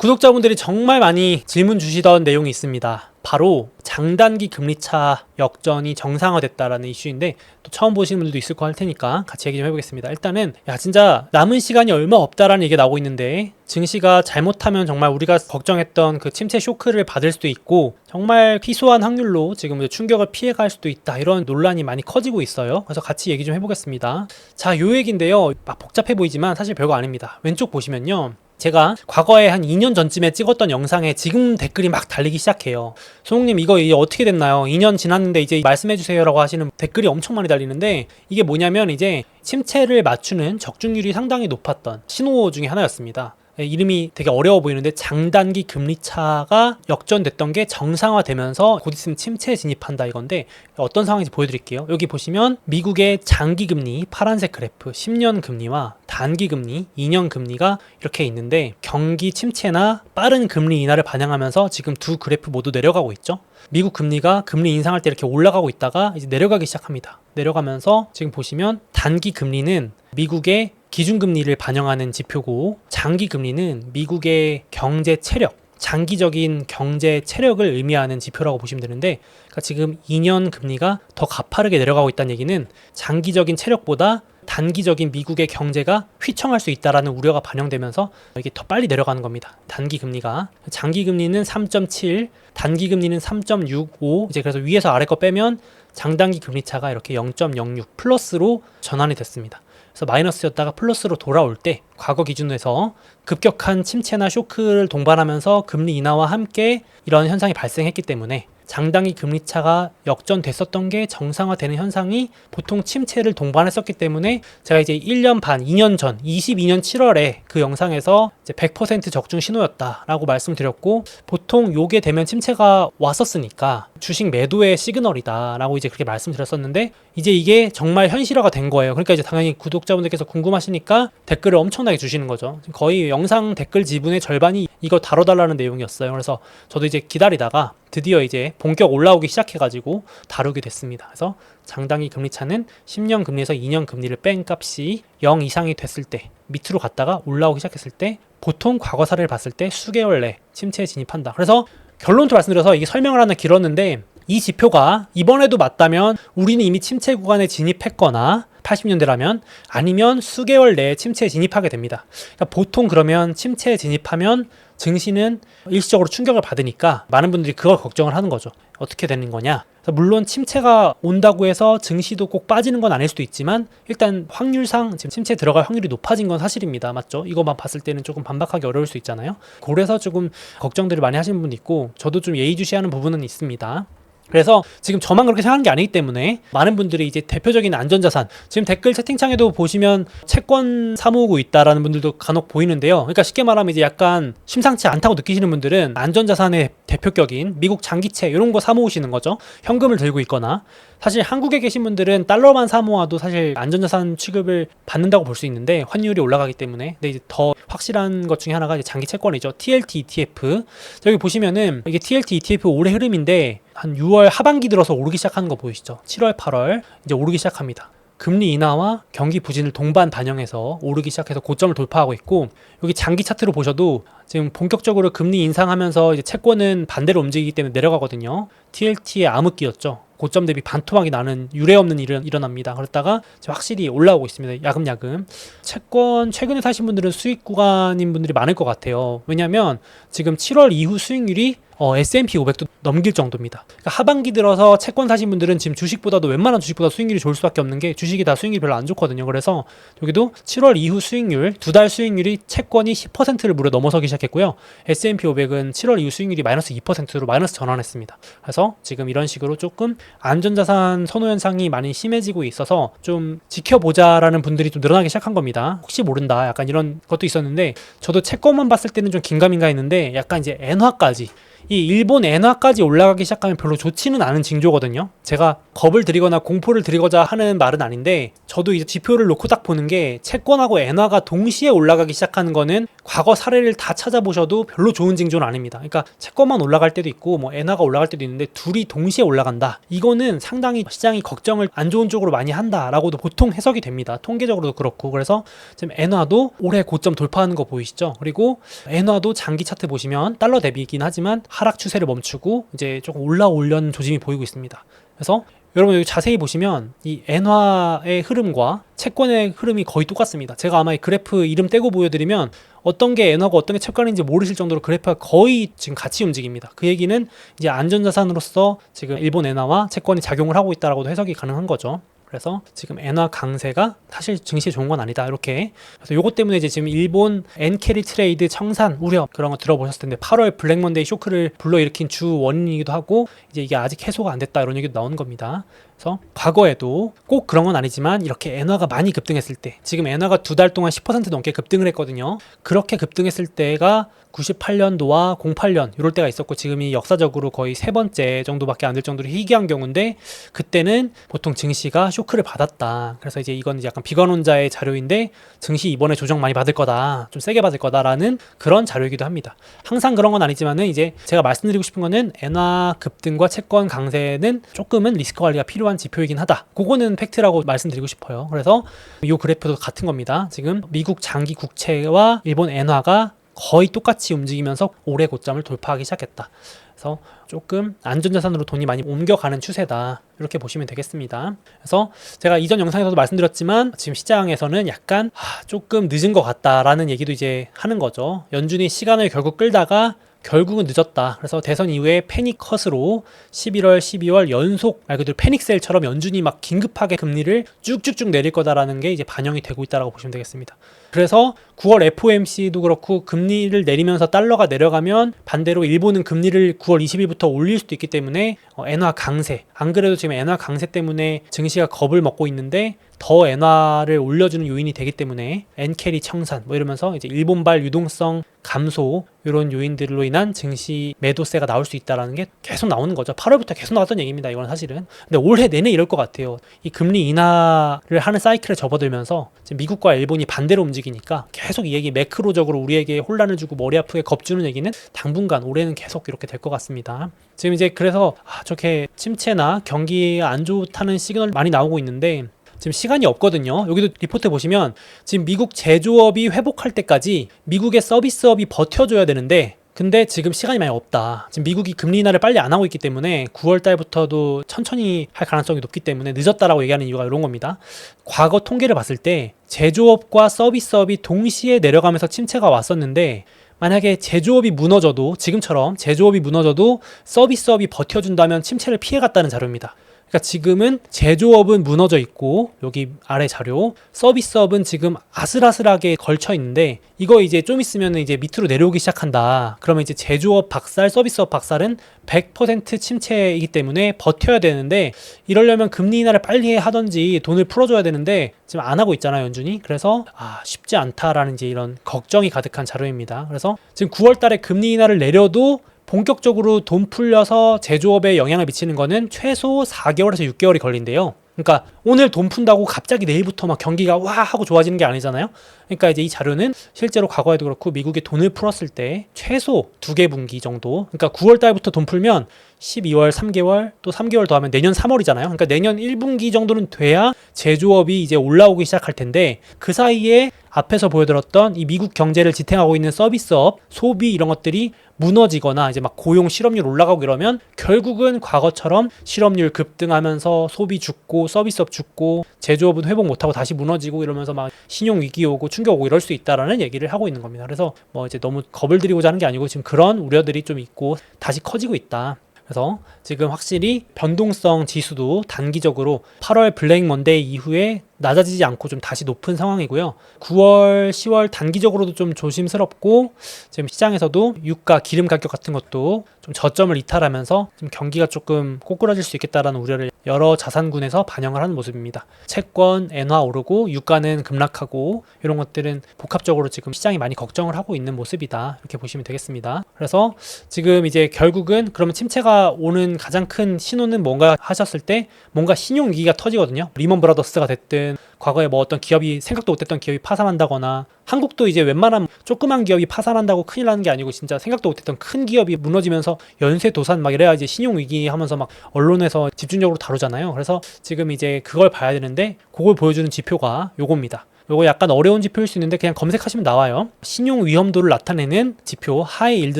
구독자분들이 정말 많이 질문 주시던 내용이 있습니다. 바로 장단기 금리차 역전이 정상화됐다라는 이슈인데, 또 처음 보시는 분들도 있을 거 할 테니까 같이 얘기 좀 해보겠습니다. 일단은 진짜 남은 시간이 얼마 없다라는 얘기가 나오고 있는데, 증시가 잘못하면 정말 우리가 걱정했던 그 침체 쇼크를 받을 수도 있고, 정말 희소한 확률로 지금 충격을 피해갈 수도 있다, 이런 논란이 많이 커지고 있어요. 그래서 같이 얘기 좀 해보겠습니다. 자, 요 얘기인데요, 막 복잡해 보이지만 사실 별거 아닙니다. 왼쪽 보시면요, 제가 과거에 한 2년 전쯤에 찍었던 영상에 지금 댓글이 막 달리기 시작해요. 소홍님, 이거 이제 어떻게 됐나요? 2년 지났는데 이제 말씀해주세요 라고 하시는 댓글이 엄청 많이 달리는데, 이게 뭐냐면 이제 침체를 맞추는 적중률이 상당히 높았던 신호 중에 하나였습니다. 이름이 되게 어려워 보이는데, 장단기 금리차가 역전됐던 게 정상화되면서 곧 있으면 침체에 진입한다, 이건데 어떤 상황인지 보여드릴게요. 여기 보시면 미국의 장기금리 파란색 그래프 10년 금리와 단기금리 2년 금리가 이렇게 있는데, 경기 침체나 빠른 금리 인하를 반영하면서 지금 두 그래프 모두 내려가고 있죠. 미국 금리가 금리 인상할 때 이렇게 올라가고 있다가 이제 내려가기 시작합니다. 내려가면서 지금 보시면 단기 금리는 미국의 기준금리를 반영하는 지표고, 장기금리는 미국의 경제 체력, 장기적인 경제 체력을 의미하는 지표라고 보시면 되는데, 그러니까 지금 2년 금리가 더 가파르게 내려가고 있다는 얘기는 장기적인 체력보다 단기적인 미국의 경제가 휘청할 수 있다라는 우려가 반영되면서 이게 더 빨리 내려가는 겁니다. 단기 금리가. 장기 금리는 3.7, 단기 금리는 3.65. 이제 그래서 위에서 아래 거 빼면 장단기 금리 차가 이렇게 0.06 플러스로 전환이 됐습니다. 그래서 마이너스였다가 플러스로 돌아올 때, 과거 기준에서 급격한 침체나 쇼크를 동반하면서 금리 인하와 함께 이런 현상이 발생했기 때문에 장단기 금리차가 역전됐었던 게 정상화되는 현상이 보통 침체를 동반했었기 때문에, 제가 이제 1년 반, 2년 전 22년 7월에 그 영상에서 이제 100% 적중 신호였다라고 말씀드렸고, 보통 요게 되면 침체가 왔었으니까 주식 매도의 시그널이다라고 이제 그렇게 말씀드렸었는데, 이제 이게 정말 현실화가 된 거예요. 그러니까 이제 당연히 구독자분들께서 궁금하시니까 댓글을 엄청나게 주시는 거죠. 거의 영상 댓글 지분의 절반이 이거 다뤄달라는 내용이었어요. 그래서 저도 이제 기다리다가 드디어 이제 본격 올라오기 시작해가지고 다루게 됐습니다. 그래서 장단기 금리차는 10년 금리에서 2년 금리를 뺀 값이 0 이상이 됐을 때, 밑으로 갔다가 올라오기 시작했을 때, 보통 과거 사례를 봤을 때 수개월 내 침체에 진입한다. 그래서 결론부터 말씀드려서 이게 설명을 하나 길었는데, 이 지표가 이번에도 맞다면 우리는 이미 침체 구간에 진입했거나 80년대라면, 아니면 수개월 내에 침체에 진입하게 됩니다. 그러니까 보통 그러면 침체에 진입하면 증시는 일시적으로 충격을 받으니까 많은 분들이 그걸 걱정을 하는 거죠. 어떻게 되는 거냐? 물론 침체가 온다고 해서 증시도 꼭 빠지는 건 아닐 수도 있지만, 일단 확률상 지금 침체에 들어갈 확률이 높아진 건 사실입니다. 맞죠? 이거만 봤을 때는 조금 반박하기 어려울 수 있잖아요. 그래서 조금 걱정들을 많이 하시는 분도 있고, 저도 좀 예의주시하는 부분은 있습니다. 그래서 지금 저만 그렇게 생각하는 게 아니기 때문에 많은 분들이 이제 대표적인 안전자산, 지금 댓글 채팅창에도 보시면 채권 사모으고 있다라는 분들도 간혹 보이는데요. 그러니까 쉽게 말하면 이제 약간 심상치 않다고 느끼시는 분들은 안전자산의 대표격인 미국 장기채 이런 거 사모으시는 거죠. 현금을 들고 있거나. 사실 한국에 계신 분들은 달러만 사모아도 사실 안전자산 취급을 받는다고 볼 수 있는데, 환율이 올라가기 때문에. 근데 이제 더 확실한 것 중에 하나가 이제 장기 채권이죠. TLT ETF. 여기 보시면은 이게 TLT ETF 올해 흐름인데, 한 6월 하반기 들어서 오르기 시작하는 거 보이시죠? 7월, 8월 이제 오르기 시작합니다. 금리 인하와 경기 부진을 동반 반영해서 오르기 시작해서 고점을 돌파하고 있고, 여기 장기 차트로 보셔도 지금 본격적으로 금리 인상하면서 이제 채권은 반대로 움직이기 때문에 내려가거든요. TLT의 암흑기였죠. 고점 대비 반토막이 나는 유례없는 일은 일어납니다. 그러다가 확실히 올라오고 있습니다. 야금야금. 채권 최근에 사신 분들은 수익 구간인 분들이 많을 것 같아요. 왜냐하면 지금 7월 이후 수익률이 S&P 500도 넘길 정도입니다. 그러니까 하반기 들어서 채권 사신 분들은 지금 주식보다도, 웬만한 주식보다 수익률이 좋을 수밖에 없는 게, 주식이 다 수익률이 별로 안 좋거든요. 그래서 여기도 7월 이후 수익률, 두 달 수익률이 채권이 10%를 무려 넘어서기 시작했고요. S&P 500은 7월 이후 수익률이 마이너스 2%로 마이너스 전환했습니다. 그래서 지금 이런 식으로 조금 안전자산 선호 현상이 많이 심해지고 있어서 좀 지켜보자라는 분들이 좀 늘어나기 시작한 겁니다. 혹시 모른다, 약간 이런 것도 있었는데, 저도 채권만 봤을 때는 좀 긴가민가 했는데, 약간 이제 엔화까지, 이 일본 엔화까지 올라가기 시작하면 별로 좋지는 않은 징조거든요. 제가 겁을 들이거나 공포를 들이고자 하는 말은 아닌데, 저도 이제 지표를 놓고 딱 보는 게, 채권하고 엔화가 동시에 올라가기 시작하는 거는 과거 사례를 다 찾아보셔도 별로 좋은 징조는 아닙니다. 그러니까 채권만 올라갈 때도 있고 뭐 엔화가 올라갈 때도 있는데 둘이 동시에 올라간다. 이거는 상당히 시장이 걱정을 안 좋은 쪽으로 많이 한다라고도 보통 해석이 됩니다. 통계적으로도 그렇고. 그래서 지금 엔화도 올해 고점 돌파하는 거 보이시죠? 그리고 엔화도 장기 차트 보시면 달러 대비이긴 하지만 하락 추세를 멈추고 이제 조금 올라오려는 조짐이 보이고 있습니다. 그래서 여러분 여기 자세히 보시면 이 엔화의 흐름과 채권의 흐름이 거의 똑같습니다. 제가 아마 이 그래프 이름 떼고 보여드리면 어떤 게 엔화고 어떤 게 채권인지 모르실 정도로 그래프가 거의 지금 같이 움직입니다. 그 얘기는 이제 안전자산으로서 지금 일본 엔화와 채권이 작용을 하고 있다라고도 해석이 가능한 거죠. 그래서 지금 엔화 강세가 사실 증시에 좋은 건 아니다 이렇게. 그래서 요것 때문에 이제 지금 일본 엔캐리 트레이드 청산 우려 그런 거 들어보셨을 텐데 8월 블랙 먼데이 쇼크를 불러일으킨 주 원인이기도 하고 이제 이게 아직 해소가 안 됐다 이런 얘기도 나오는 겁니다. 그래서 과거에도 꼭 그런 건 아니지만 이렇게 엔화가 많이 급등했을 때, 지금 엔화가 2달 동안 10% 넘게 급등을 했거든요. 그렇게 급등했을 때가 98년도와 08년 이럴 때가 있었고, 지금이 역사적으로 거의 세 번째 정도밖에 안 될 정도로 희귀한 경우인데, 그때는 보통 증시가 쇼크를 받았다. 그래서 이제 이건 약간 비관론자의 자료인데 증시 이번에 조정 많이 받을 거다, 좀 세게 받을 거다라는 그런 자료이기도 합니다. 항상 그런 건 아니지만은 이제 제가 말씀드리고 싶은 거는 엔화 급등과 채권 강세는 조금은 리스크 관리가 필요한 지표이긴 하다. 그거는 팩트라고 말씀드리고 싶어요. 그래서 이 그래프도 같은 겁니다. 지금 미국 장기 국채와 일본 엔화가 거의 똑같이 움직이면서 올해 고점을 돌파하기 시작했다. 그래서 조금 안전자산으로 돈이 많이 옮겨가는 추세다, 이렇게 보시면 되겠습니다. 그래서 제가 이전 영상에서도 말씀드렸지만 지금 시장에서는 약간 조금 늦은 것 같다라는 얘기도 이제 하는 거죠. 연준이 시간을 결국 끌다가 결국은 늦었다. 그래서 대선 이후에 패닉컷으로 11월, 12월 연속 말 그대로 패닉셀처럼 연준이 막 긴급하게 금리를 쭉쭉쭉 내릴 거다라는 게 이제 반영이 되고 있다라고 보시면 되겠습니다. 그래서 9월 FOMC도 그렇고 금리를 내리면서 달러가 내려가면 반대로 일본은 금리를 9월 20일부터 올릴 수도 있기 때문에 엔화 강세, 안 그래도 지금 엔화 강세 때문에 증시가 겁을 먹고 있는데 더 엔화를 올려주는 요인이 되기 때문에 엔캐리 청산 뭐 이러면서 이제 일본발 유동성 감소 이런 요인들로 인한 증시 매도세가 나올 수 있다는 게 계속 나오는 거죠. 8월부터 계속 나왔던 얘기입니다. 이건 사실은. 근데 올해 내내 이럴 것 같아요. 이 금리 인하를 하는 사이클에 접어들면서 지금 미국과 일본이 반대로 움직이니까 계속 이 얘기 매크로적으로 우리에게 혼란을 주고 머리 아프게 겁주는 얘기는 당분간 올해는 계속 이렇게 될 것 같습니다. 지금 이제 그래서 저렇게 침체나 경기가 안 좋다는 시그널 많이 나오고 있는데 지금 시간이 없거든요. 여기도 리포트 보시면 지금 미국 제조업이 회복할 때까지 미국의 서비스업이 버텨줘야 되는데, 근데 지금 시간이 많이 없다. 지금 미국이 금리 인하를 빨리 안 하고 있기 때문에 9월 달부터도 천천히 할 가능성이 높기 때문에 늦었다라고 얘기하는 이유가 이런 겁니다. 과거 통계를 봤을 때 제조업과 서비스업이 동시에 내려가면서 침체가 왔었는데, 만약에 제조업이 무너져도, 지금처럼 제조업이 무너져도 서비스업이 버텨준다면 침체를 피해갔다는 자료입니다. 그러니까 지금은 제조업은 무너져 있고, 여기 아래 자료 서비스업은 지금 아슬아슬하게 걸쳐 있는데, 이거 이제 좀 있으면 이제 밑으로 내려오기 시작한다. 그러면 이제 제조업 박살, 서비스업 박살은 100% 침체이기 때문에 버텨야 되는데, 이러려면 금리 인하를 빨리 하던지 돈을 풀어줘야 되는데 지금 안 하고 있잖아요, 연준이. 그래서 쉽지 않다라는 이제 이런 걱정이 가득한 자료입니다. 그래서 지금 9월 달에 금리 인하를 내려도 본격적으로 돈 풀려서 제조업에 영향을 미치는 거는 최소 4개월에서 6개월이 걸린대요. 그러니까 오늘 돈 푼다고 갑자기 내일부터 막 경기가 와 하고 좋아지는 게 아니잖아요. 그러니까 이제 이 자료는 실제로 과거에도 그렇고 미국이 돈을 풀었을 때 최소 2개 분기 정도, 그러니까 9월 달부터 돈 풀면 12월 3개월 또 3개월 더 하면 내년 3월이잖아요. 그러니까 내년 1분기 정도는 돼야 제조업이 이제 올라오기 시작할 텐데, 그 사이에 앞에서 보여드렸던 이 미국 경제를 지탱하고 있는 서비스업, 소비 이런 것들이 무너지거나 이제 막 고용 실업률 올라가고 이러면 결국은 과거처럼 실업률 급등하면서 소비 죽고 서비스업 죽고 제조업은 회복 못하고 다시 무너지고 이러면서 막 신용 위기 오고 충격 오고 이럴 수 있다라는 얘기를 하고 있는 겁니다. 그래서 뭐 이제 너무 겁을 들이고자 하는 게 아니고 지금 그런 우려들이 좀 있고 다시 커지고 있다. 그래서 지금 확실히 변동성 지수도 단기적으로 8월 블랙 먼데이 이후에 낮아지지 않고 좀 다시 높은 상황이고요. 9월, 10월 단기적으로도 좀 조심스럽고, 지금 시장에서도 유가, 기름 가격 같은 것도 좀 저점을 이탈하면서 좀 경기가 조금 꼬꾸라질 수 있겠다라는 우려를 여러 자산군에서 반영을 하는 모습입니다. 채권, 엔화 오르고 유가는 급락하고 이런 것들은 복합적으로 지금 시장이 많이 걱정을 하고 있는 모습이다, 이렇게 보시면 되겠습니다. 그래서 지금 이제 결국은 그러면 침체가 오는 가장 큰 신호는 뭔가 하셨을 때 뭔가 신용 위기가 터지거든요. 리먼 브라더스가 됐든 아니면은 과거에 뭐 어떤 기업이 생각도 못했던 기업이 파산한다거나, 한국도 이제 웬만한 조그만 기업이 파산한다고 큰일 나는 게 아니고 진짜 생각도 못했던 큰 기업이 무너지면서 연쇄 도산 막 이래야 이제 신용 위기 하면서 막 언론에서 집중적으로 다루잖아요. 그래서 지금 이제 그걸 봐야 되는데 그걸 보여주는 지표가 요겁니다. 요거 약간 어려운 지표일 수 있는데 그냥 검색하시면 나와요. 신용 위험도를 나타내는 지표 하이 일드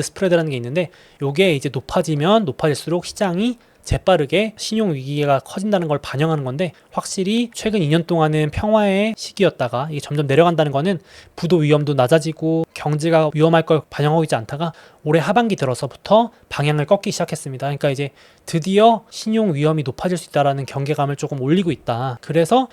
스프레드라는 게 있는데, 요게 이제 높아지면 높아질수록 시장이 재빠르게 신용 위기가 커진다는 걸 반영하는 건데, 확실히 최근 2년 동안은 평화의 시기였다가 이게 점점 내려간다는 거는 부도 위험도 낮아지고 경제가 위험할 걸 반영하고 있지 않다가 올해 하반기 들어서부터 방향을 꺾기 시작했습니다. 그러니까 이제 드디어 신용 위험이 높아질 수 있다라는 경계감을 조금 올리고 있다. 그래서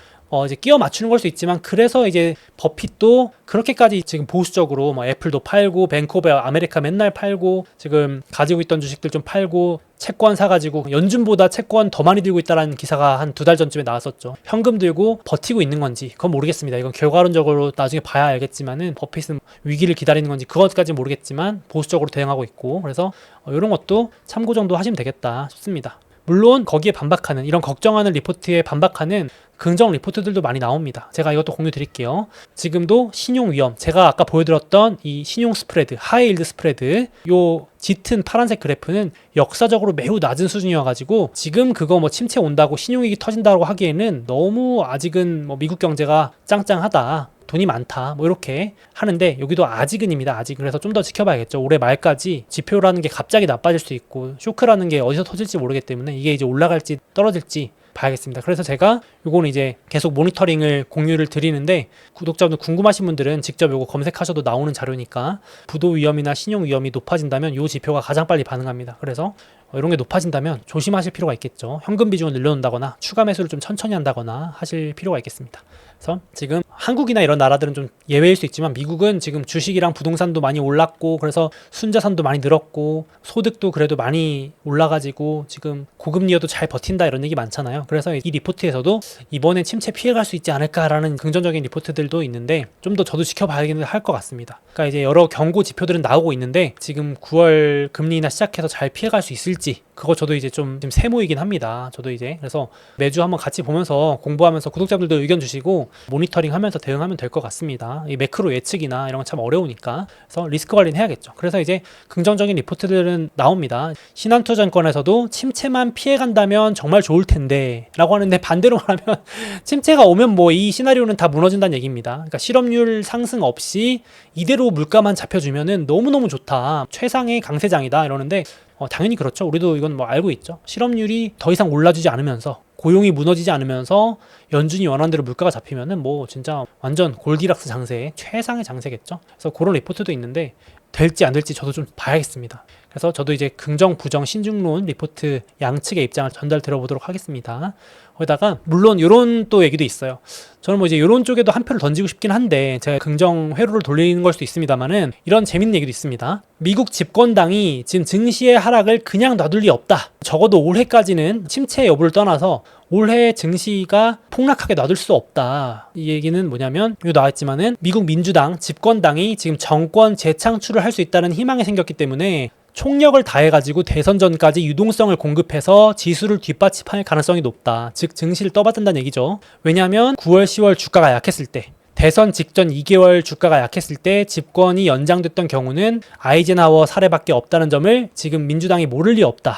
이제 끼워 맞추는 걸 수 있지만, 그래서 이제 버핏도 그렇게까지 지금 보수적으로 뭐 애플도 팔고 뱅크 오브 아메리카 맨날 팔고 지금 가지고 있던 주식들 좀 팔고 채권 사가지고 연준보다 채권 더 많이 들고 있다라는 기사가 한 2달 전쯤에 나왔었죠. 현금 들고 버티고 있는 건지 그건 모르겠습니다. 이건 결과론적으로 나중에 봐야 알겠지만은 버핏은 위기를 기다리는 건지 그것까지는 모르겠지만 보수적으로 대응하고 있고, 그래서 이런 것도 참고 정도 하시면 되겠다 싶습니다. 물론 거기에 반박하는, 이런 걱정하는 리포트에 반박하는 긍정 리포트들도 많이 나옵니다. 제가 이것도 공유 드릴게요. 지금도 신용 위험, 제가 아까 보여드렸던 이 신용 스프레드, 하이 일드 스프레드, 요 짙은 파란색 그래프는 역사적으로 매우 낮은 수준이어가지고 지금 그거 뭐 침체 온다고 신용위기 터진다고 하기에는 너무 아직은 뭐 미국 경제가 짱짱하다, 돈이 많다, 뭐 이렇게 하는데, 여기도 아직은입니다. 아직. 그래서 좀 더 지켜봐야겠죠. 올해 말까지 지표라는 게 갑자기 나빠질 수 있고 쇼크라는 게 어디서 터질지 모르기 때문에 이게 이제 올라갈지 떨어질지 봐야겠습니다. 그래서 제가 요거는 이제 계속 모니터링을 공유를 드리는데, 구독자분들 궁금하신 분들은 직접 요거 검색하셔도 나오는 자료니까, 부도 위험이나 신용 위험이 높아진다면 요 지표가 가장 빨리 반응합니다. 그래서 이런 게 높아진다면 조심하실 필요가 있겠죠. 현금 비중을 늘려놓는다거나 추가 매수를 좀 천천히 한다거나 하실 필요가 있겠습니다. 그래서 지금 한국이나 이런 나라들은 좀 예외일 수 있지만, 미국은 지금 주식이랑 부동산도 많이 올랐고, 그래서 순자산도 많이 늘었고, 소득도 그래도 많이 올라가지고 지금 고금리여도 잘 버틴다 이런 얘기 많잖아요. 그래서 이 리포트에서도 이번에 침체 피해갈 수 있지 않을까라는 긍정적인 리포트들도 있는데, 좀 더 저도 지켜봐야겠는 할 것 같습니다. 그러니까 이제 여러 경고 지표들은 나오고 있는데, 지금 9월 금리나 시작해서 잘 피해갈 수 있을지 그거 저도 이제 좀 지금 세모이긴 합니다. 저도 이제 그래서 매주 한번 같이 보면서 공부하면서 구독자분들도 의견 주시고 모니터링 하면서 대응하면 될 것 같습니다. 이 매크로 예측이나 이런 건 참 어려우니까, 그래서 리스크 관리는 해야겠죠. 그래서 이제 긍정적인 리포트들은 나옵니다. 신한투자증권에서도 침체만 피해간다면 정말 좋을 텐데 라고 하는데, 반대로 말하면 침체가 오면 뭐 이 시나리오는 다 무너진다는 얘기입니다. 그러니까 실업률 상승 없이 이대로 물가만 잡혀주면은 너무너무 좋다, 최상의 강세장이다 이러는데, 당연히 그렇죠. 우리도 이건 뭐 알고 있죠. 실업률이 더 이상 올라주지 않으면서, 고용이 무너지지 않으면서 연준이 원하는 대로 물가가 잡히면은 뭐 진짜 완전 골디락스 장세, 최상의 장세겠죠. 그래서 그런 리포트도 있는데 될지 안 될지 저도 좀 봐야겠습니다. 그래서 저도 이제 긍정, 부정, 신중론 리포트 양측의 입장을 전달 드려보도록 하겠습니다. 거기다가 물론 이런 또 얘기도 있어요. 저는 뭐 이제 이런 쪽에도 한 표를 던지고 싶긴 한데, 제가 긍정 회로를 돌리는 걸 수도 있습니다만은, 이런 재밌는 얘기도 있습니다. 미국 집권당이 지금 증시의 하락을 그냥 놔둘 리 없다. 적어도 올해까지는 침체 여부를 떠나서 올해 증시가 폭락하게 놔둘 수 없다. 이 얘기는 뭐냐면, 여기 나와있지만은 미국 민주당 집권당이 지금 정권 재창출을 할 수 있다는 희망이 생겼기 때문에 총력을 다해가지고 대선 전까지 유동성을 공급해서 지수를 뒷받침할 가능성이 높다. 즉 증시를 떠받든다는 얘기죠. 왜냐하면 9월, 10월 주가가 약했을 때, 대선 직전 2개월 주가가 약했을 때 집권이 연장됐던 경우는 아이젠하워 사례밖에 없다는 점을 지금 민주당이 모를 리 없다.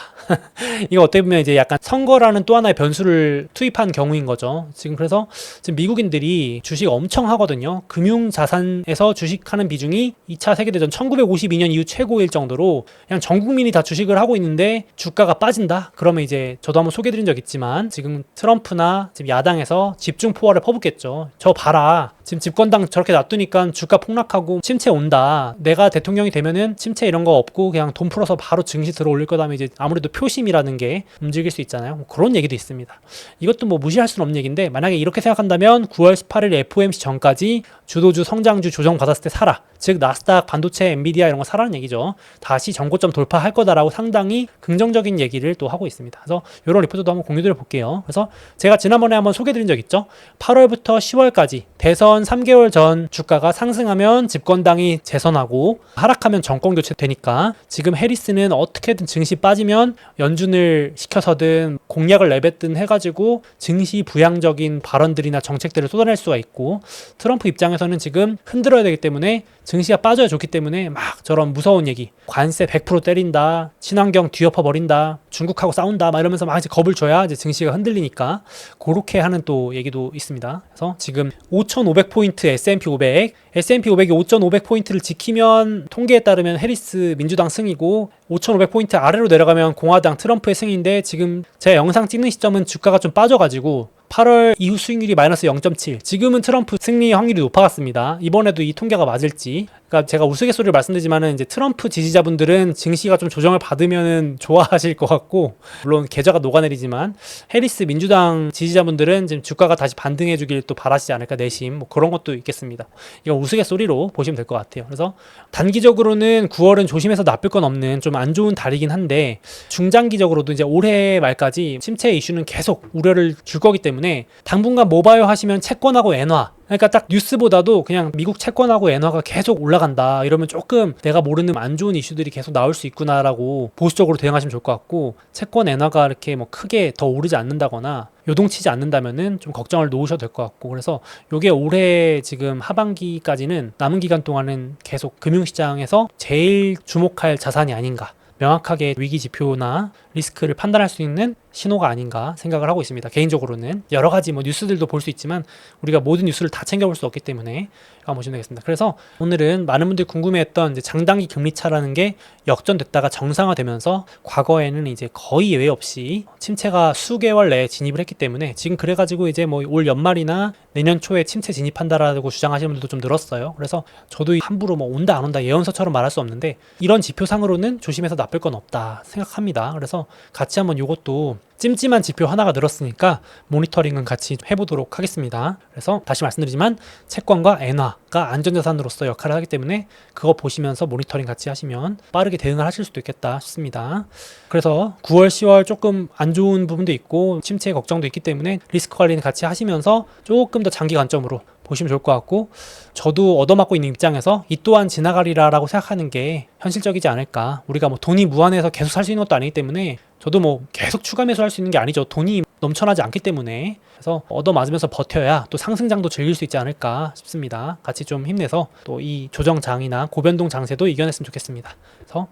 이거 어떻게 보면 이제 약간 선거라는 또 하나의 변수를 투입한 경우인 거죠. 지금 그래서 지금 미국인들이 주식 엄청 하거든요. 금융자산에서 주식하는 비중이 2차 세계대전 1952년 이후 최고일 정도로 그냥 전 국민이 다 주식을 하고 있는데 주가가 빠진다? 그러면 이제 저도 한번 소개해드린 적 있지만, 지금 트럼프나 지금 야당에서 집중 포화를 퍼붓겠죠. 저 봐라, 지금 집권당 저렇게 놔두니까 주가 폭락하고 침체 온다. 내가 대통령이 되면은 침체 이런 거 없고 그냥 돈 풀어서 바로 증시 들어 올릴 거다 하면 이제 아무래도 표심이라는 게 움직일 수 있잖아요. 뭐 그런 얘기도 있습니다. 이것도 뭐 무시할 수는 없는 얘기인데, 만약에 이렇게 생각한다면 9월 18일 FOMC 전까지 주도주, 성장주 조정받았을 때 사라. 즉 나스닥, 반도체, 엔비디아 이런 거 사라는 얘기죠. 다시 정고점 돌파할 거다라고 상당히 긍정적인 얘기를 또 하고 있습니다. 그래서 이런 리포트도 한번 공유드려 볼게요. 그래서 제가 지난번에 한번 소개드린 적 있죠. 8월부터 10월까지 대선 총선 3개월 전 주가가 상승하면 집권당이 재선하고 하락하면 정권 교체되니까 지금 해리스는 어떻게든 증시 빠지면 연준을 시켜서든 공약을 내뱉든 해가지고 증시 부양적인 발언들이나 정책들을 쏟아낼 수가 있고, 트럼프 입장에서는 지금 흔들어야 되기 때문에 증시가 빠져야 좋기 때문에 막 저런 무서운 얘기, 관세 100% 때린다, 친환경 뒤엎어 버린다, 중국하고 싸운다 막 이러면서 막 이제 겁을 줘야 이제 증시가 흔들리니까 그렇게 하는 또 얘기도 있습니다. 그래서 지금 5,500포인트 S&P 500, S&P 500이 5,500포인트를 지키면 통계에 따르면 해리스 민주당 승이고, 5,500포인트 아래로 내려가면 공화당 트럼프의 승인데, 지금 제가 영상 찍는 시점은 주가가 좀 빠져가지고 8월 이후 수익률이 마이너스 0.7, 지금은 트럼프 승리 확률이 높아갔습니다. 이번에도 이 통계가 맞을지. 그러니까 제가 우스갯소리를 말씀드리지만은 이제 트럼프 지지자분들은 증시가 좀 조정을 받으면은 좋아하실 것 같고, 물론 계좌가 녹아내리지만 해리스 민주당 지지자분들은 지금 주가가 다시 반등해주길 또 바라시지 않을까, 내심 뭐 그런 것도 있겠습니다. 이거 우스갯소리로 보시면 될 것 같아요. 그래서 단기적으로는 9월은 조심해서 나쁠 건 없는 좀 안 좋은 달이긴 한데, 중장기적으로도 이제 올해 말까지 침체 이슈는 계속 우려를 줄 거기 때문에 당분간 모바일 하시면 채권하고 엔화, 그러니까 딱 뉴스보다도 그냥 미국 채권하고 엔화가 계속 올라간다 이러면 조금 내가 모르는 안 좋은 이슈들이 계속 나올 수 있구나라고 보수적으로 대응하시면 좋을 것 같고, 채권 엔화가 이렇게 뭐 크게 더 오르지 않는다거나 요동치지 않는다면은 좀 걱정을 놓으셔도 될 것 같고, 그래서 요게 올해 지금 하반기까지는 남은 기간 동안은 계속 금융시장에서 제일 주목할 자산이 아닌가, 명확하게 위기 지표나 리스크를 판단할 수 있는 신호가 아닌가 생각을 하고 있습니다. 개인적으로는 여러 가지 뭐 뉴스들도 볼 수 있지만 우리가 모든 뉴스를 다 챙겨볼 수 없기 때문에 보시면 되겠습니다. 그래서 오늘은 많은 분들이 궁금해했던 이제 장단기 금리 차라는 게 역전됐다가 정상화되면서 과거에는 이제 거의 예외 없이 침체가 수개월 내에 진입을 했기 때문에, 지금 그래가지고 이제 뭐 올 연말이나 내년 초에 침체 진입한다라고 주장하시는 분들도 좀 늘었어요. 그래서 저도 함부로 뭐 온다 안 온다 예언서처럼 말할 수 없는데, 이런 지표상으로는 조심해서 나쁠 건 없다 생각합니다. 그래서 같이 한번 이것도 찜찜한 지표 하나가 늘었으니까 모니터링은 같이 해보도록 하겠습니다. 그래서 다시 말씀드리지만 채권과 엔화가 안전자산으로서 역할을 하기 때문에 그거 보시면서 모니터링 같이 하시면 빠르게 대응을 하실 수도 있겠다 싶습니다. 그래서 9월, 10월 조금 안 좋은 부분도 있고 침체 걱정도 있기 때문에 리스크 관리는 같이 하시면서 조금 더 장기 관점으로 보시면 좋을 것 같고, 저도 얻어맞고 있는 입장에서 이 또한 지나가리라 라고 생각하는 게 현실적이지 않을까. 우리가 뭐 돈이 무한해서 계속 살 수 있는 것도 아니기 때문에, 저도 뭐 계속 추가 매수할 수 있는 게 아니죠. 돈이 넘쳐나지 않기 때문에. 그래서 얻어맞으면서 버텨야 또 상승장도 즐길 수 있지 않을까 싶습니다. 같이 좀 힘내서 또 이 조정장이나 고변동 장세도 이겨냈으면 좋겠습니다. 그래서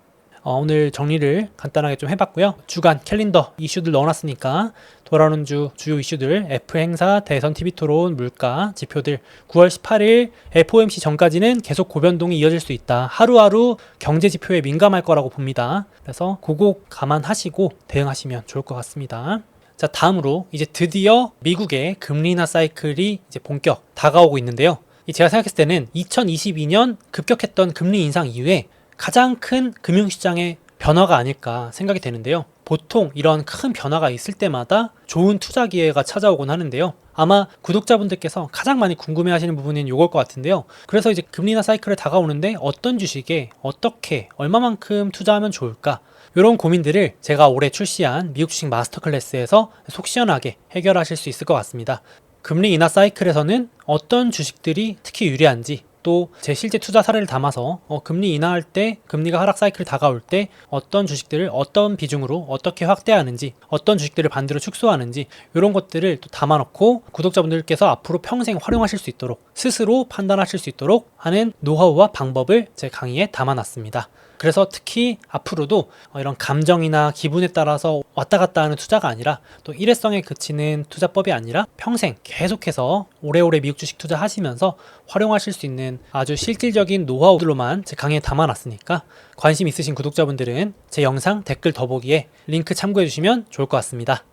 오늘 정리를 간단하게 좀 해봤고요. 주간 캘린더 이슈들 넣어놨으니까 돌아오는 주 주요 이슈들, F행사, 대선 TV 토론, 물가, 지표들 9월 18일 FOMC 전까지는 계속 고변동이 이어질 수 있다. 하루하루 경제 지표에 민감할 거라고 봅니다. 그래서 그거 감안하시고 대응하시면 좋을 것 같습니다. 자, 다음으로 이제 드디어 미국의 금리 인하 사이클이 이제 본격 다가오고 있는데요. 제가 생각했을 때는 2022년 급격했던 금리 인상 이후에 가장 큰 금융시장의 변화가 아닐까 생각이 되는데요. 보통 이런 큰 변화가 있을 때마다 좋은 투자 기회가 찾아오곤 하는데요. 아마 구독자분들께서 가장 많이 궁금해하시는 부분은 이걸 것 같은데요. 그래서 이제 금리 인하 사이클에 다가오는데 어떤 주식에 어떻게 얼마만큼 투자하면 좋을까? 이런 고민들을 제가 올해 출시한 미국 주식 마스터 클래스에서 속 시원하게 해결하실 수 있을 것 같습니다. 금리 인하 사이클에서는 어떤 주식들이 특히 유리한지, 또 제 실제 투자 사례를 담아서 금리 인하할 때, 금리가 하락 사이클이 다가올 때 어떤 주식들을 어떤 비중으로 어떻게 확대하는지, 어떤 주식들을 반대로 축소하는지, 이런 것들을 또 담아놓고 구독자분들께서 앞으로 평생 활용하실 수 있도록, 스스로 판단하실 수 있도록 하는 노하우와 방법을 제 강의에 담아놨습니다. 그래서 특히 앞으로도 이런 감정이나 기분에 따라서 왔다 갔다 하는 투자가 아니라, 또 일회성에 그치는 투자법이 아니라 평생 계속해서 오래오래 미국 주식 투자하시면서 활용하실 수 있는 아주 실질적인 노하우들로만 제 강의에 담아놨으니까 관심 있으신 구독자분들은 제 영상 댓글 더보기에 링크 참고해 주시면 좋을 것 같습니다.